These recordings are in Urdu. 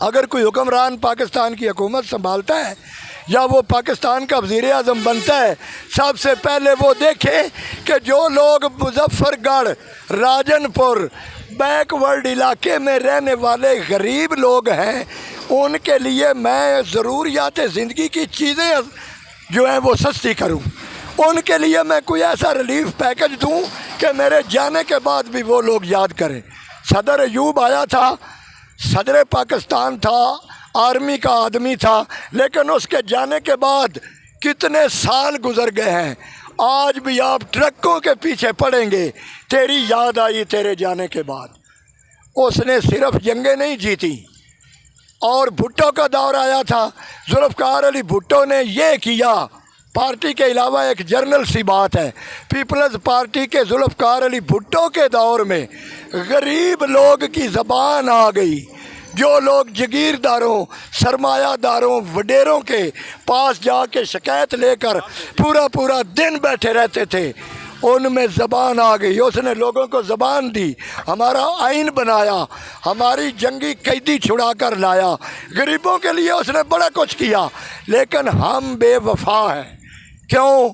اگر کوئی حکمران پاکستان کی حکومت سنبھالتا ہے یا وہ پاکستان کا وزیر اعظم بنتا ہے، سب سے پہلے وہ دیکھے کہ جو لوگ مظفر گڑھ، راجن پور، بیک ورڈ علاقے میں رہنے والے غریب لوگ ہیں، ان کے لیے میں ضروریات زندگی کی چیزیں جو ہیں وہ سستی کروں، ان کے لیے میں کوئی ایسا ریلیف پیکج دوں کہ میرے جانے کے بعد بھی وہ لوگ یاد کریں۔ صدر ایوب آیا تھا، صدر پاکستان تھا، آرمی کا آدمی تھا، لیکن اس کے جانے کے بعد کتنے سال گزر گئے ہیں، آج بھی آپ ٹرکوں کے پیچھے پڑیں گے، تیری یاد آئی تیرے جانے کے بعد۔ اس نے صرف جنگیں نہیں جیتی۔ اور بھٹو کا دور آیا تھا، ذوالفقار علی بھٹو نے یہ کیا۔ پارٹی کے علاوہ ایک جرنل سی بات ہے، پیپلز پارٹی کے ذوالفقار علی بھٹو کے دور میں غریب لوگ کی زبان آ گئی۔ جو لوگ جگیرداروں، سرمایہ داروں، وڈیروں کے پاس جا کے شکایت لے کر پورا دن بیٹھے رہتے تھے، ان میں زبان آ گئی۔ اس نے لوگوں کو زبان دی، ہمارا آئین بنایا، ہماری جنگی قیدی چھڑا کر لایا، غریبوں کے لیے اس نے بڑا کچھ کیا۔ لیکن ہم بے وفا ہیں، کیوں؟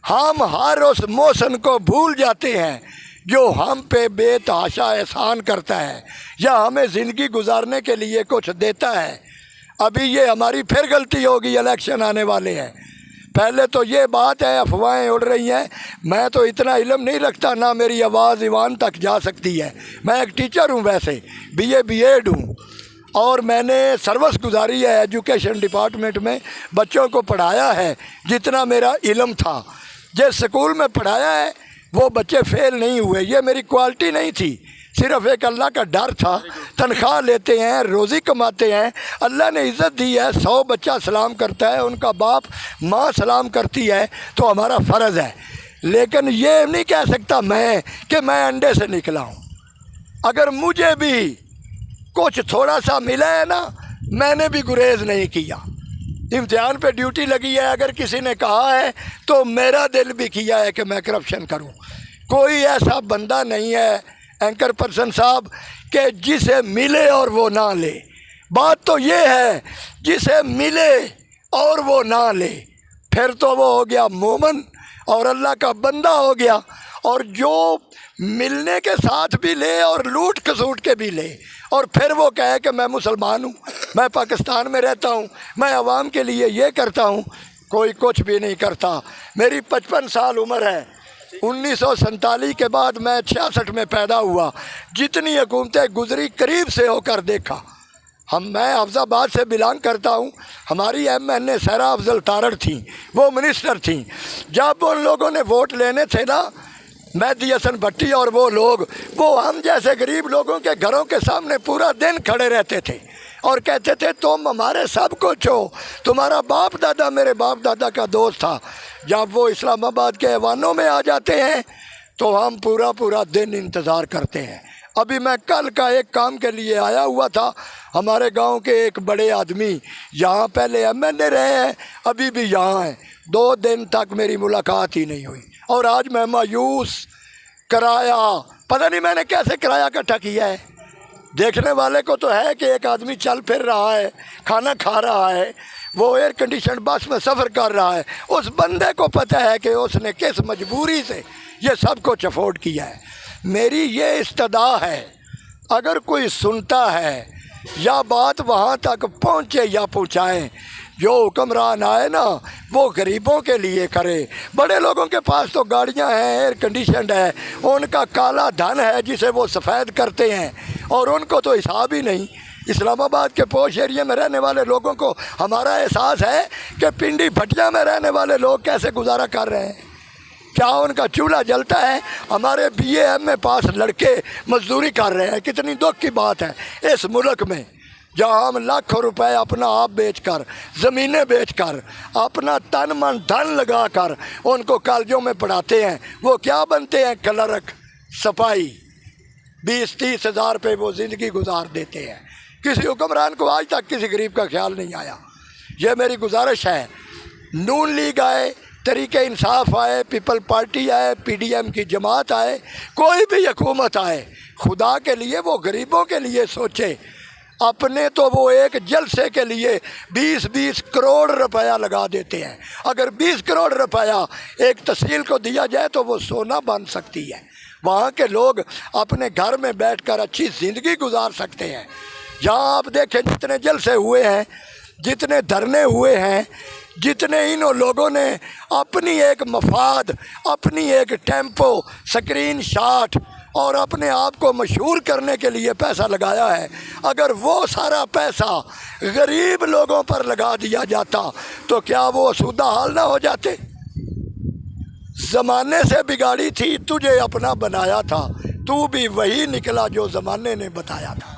ہم ہر اس محسن کو بھول جاتے ہیں جو ہم پہ بے تحاشا احسان کرتا ہے یا ہمیں زندگی گزارنے کے لیے کچھ دیتا ہے۔ ابھی یہ ہماری پھر غلطی ہوگی، الیکشن آنے والے ہیں۔ پہلے تو یہ بات ہے، افواہیں اڑ رہی ہیں، میں تو اتنا علم نہیں رکھتا، نہ میری آواز ایوان تک جا سکتی ہے۔ میں ایک ٹیچر ہوں، ویسے بی ایڈ ہوں، اور میں نے سروس گزاری ہے ایجوکیشن ڈپارٹمنٹ میں، بچوں کو پڑھایا ہے جتنا میرا علم تھا۔ جس سکول میں پڑھایا ہے وہ بچے فیل نہیں ہوئے، یہ میری کوالٹی نہیں تھی، صرف ایک اللہ کا ڈر تھا۔ تنخواہ لیتے ہیں، روزی کماتے ہیں، اللہ نے عزت دی ہے، 100 بچہ سلام کرتا ہے، ان کا باپ ماں سلام کرتی ہے، تو ہمارا فرض ہے۔ لیکن یہ نہیں کہہ سکتا میں کہ میں انڈے سے نکلا ہوں۔ اگر مجھے بھی کچھ تھوڑا سا ملا ہے نا، میں نے بھی گریز نہیں کیا۔ امتحان پہ ڈیوٹی لگی ہے، اگر کسی نے کہا ہے تو میرا دل بھی کیا ہے کہ میں کرپشن کروں۔ کوئی ایسا بندہ نہیں ہے اینکر پرسن صاحب کہ جسے ملے اور وہ نہ لے۔ بات تو یہ ہے جسے ملے اور وہ نہ لے، پھر تو وہ ہو گیا مومن اور اللہ کا بندہ ہو گیا۔ اور جو ملنے کے ساتھ بھی لے اور لوٹ کھسوٹ کے بھی لے، اور پھر وہ کہے کہ میں مسلمان ہوں، میں پاکستان میں رہتا ہوں، میں عوام کے لیے یہ کرتا ہوں، کوئی کچھ بھی نہیں کرتا۔ میری 55 سال عمر ہے، 1947 کے بعد میں 66 میں پیدا ہوا، جتنی حکومتیں گزری قریب سے ہو کر دیکھا۔ میں حفظ آباد سے بلانگ کرتا ہوں، ہماری ایم این اے سہرا افضل تارڑ تھیں، وہ منسٹر تھیں۔ جب ان لوگوں نے ووٹ لینے تھے نا، مہدی حسن بھٹی اور وہ لوگ، وہ ہم جیسے غریب لوگوں کے گھروں کے سامنے پورا دن کھڑے رہتے تھے اور کہتے تھے تم ہمارے سب کچھ ہو، تمہارا باپ دادا میرے باپ دادا کا دوست تھا۔ جب وہ اسلام آباد کے ایوانوں میں آ جاتے ہیں تو ہم پورا دن انتظار کرتے ہیں۔ ابھی میں کل کا ایک کام کے لیے آیا ہوا تھا، ہمارے گاؤں کے ایک بڑے آدمی یہاں پہلے ایم این اے رہے ہیں، ابھی بھی یہاں ہیں، 2 دن تک میری ملاقات ہی نہیں ہوئی، اور آج میں مایوس۔ کرایہ پتہ نہیں میں نے کیسے کرایہ اکٹھا کیا ہے۔ دیکھنے والے کو تو ہے کہ ایک آدمی چل پھر رہا ہے، کھانا کھا رہا ہے، وہ ایئر کنڈیشن بس میں سفر کر رہا ہے، اس بندے کو پتہ ہے کہ اس نے کس مجبوری سے یہ سب کچھ افورڈ کیا ہے۔ میری یہ استدعا ہے، اگر کوئی سنتا ہے یا بات وہاں تک پہنچے یا پہنچائیں، جو حکمران آئے نا وہ غریبوں کے لیے کرے۔ بڑے لوگوں کے پاس تو گاڑیاں ہیں، ایئر کنڈیشنڈ ہے، ان کا کالا دھن ہے جسے وہ سفید کرتے ہیں، اور ان کو تو حساب ہی نہیں۔ اسلام آباد کے پوش ایریے میں رہنے والے لوگوں کو ہمارا احساس ہے کہ پنڈی بھٹیا میں رہنے والے لوگ کیسے گزارا کر رہے ہیں، کیا ان کا چولہا جلتا ہے؟ ہمارے بی اے ایم میں پاس لڑکے مزدوری کر رہے ہیں۔ کتنی دکھ کی بات ہے اس ملک میں، جہاں ہم لاکھوں روپے اپنا آپ بیچ کر، زمینیں بیچ کر، اپنا تن من دھن لگا کر ان کو کالجوں میں پڑھاتے ہیں، وہ کیا بنتے ہیں؟ کلرک، سپاہی، 20-30 ہزار پہ وہ زندگی گزار دیتے ہیں۔ کسی حکمران کو آج تک کسی غریب کا خیال نہیں آیا۔ یہ میری گزارش ہے، نون لیگ آئے، تحریک انصاف آئے، پیپل پارٹی آئے، پی ڈی ایم کی جماعت آئے، کوئی بھی حکومت آئے، خدا کے لیے وہ غریبوں کے لیے سوچے۔ اپنے تو وہ ایک جلسے کے لیے 20-20 کروڑ روپیہ لگا دیتے ہیں۔ اگر 20 کروڑ روپیہ ایک تحصیل کو دیا جائے تو وہ سونا بن سکتی ہے۔ وہاں کے لوگ اپنے گھر میں بیٹھ کر اچھی زندگی گزار سکتے ہیں۔ یہاں آپ دیکھیں جتنے جلسے ہوئے ہیں، جتنے دھرنے ہوئے ہیں، جتنے انہوں لوگوں نے اپنی ایک مفاد، اپنی ایک ٹیمپو، سکرین شاٹ اور اپنے آپ کو مشہور کرنے کے لیے پیسہ لگایا ہے، اگر وہ سارا پیسہ غریب لوگوں پر لگا دیا جاتا تو کیا وہ اسودہ حال نہ ہو جاتے؟ زمانے سے بگاڑی تھی، تجھے اپنا بنایا تھا، تو بھی وہی نکلا جو زمانے نے بتایا تھا۔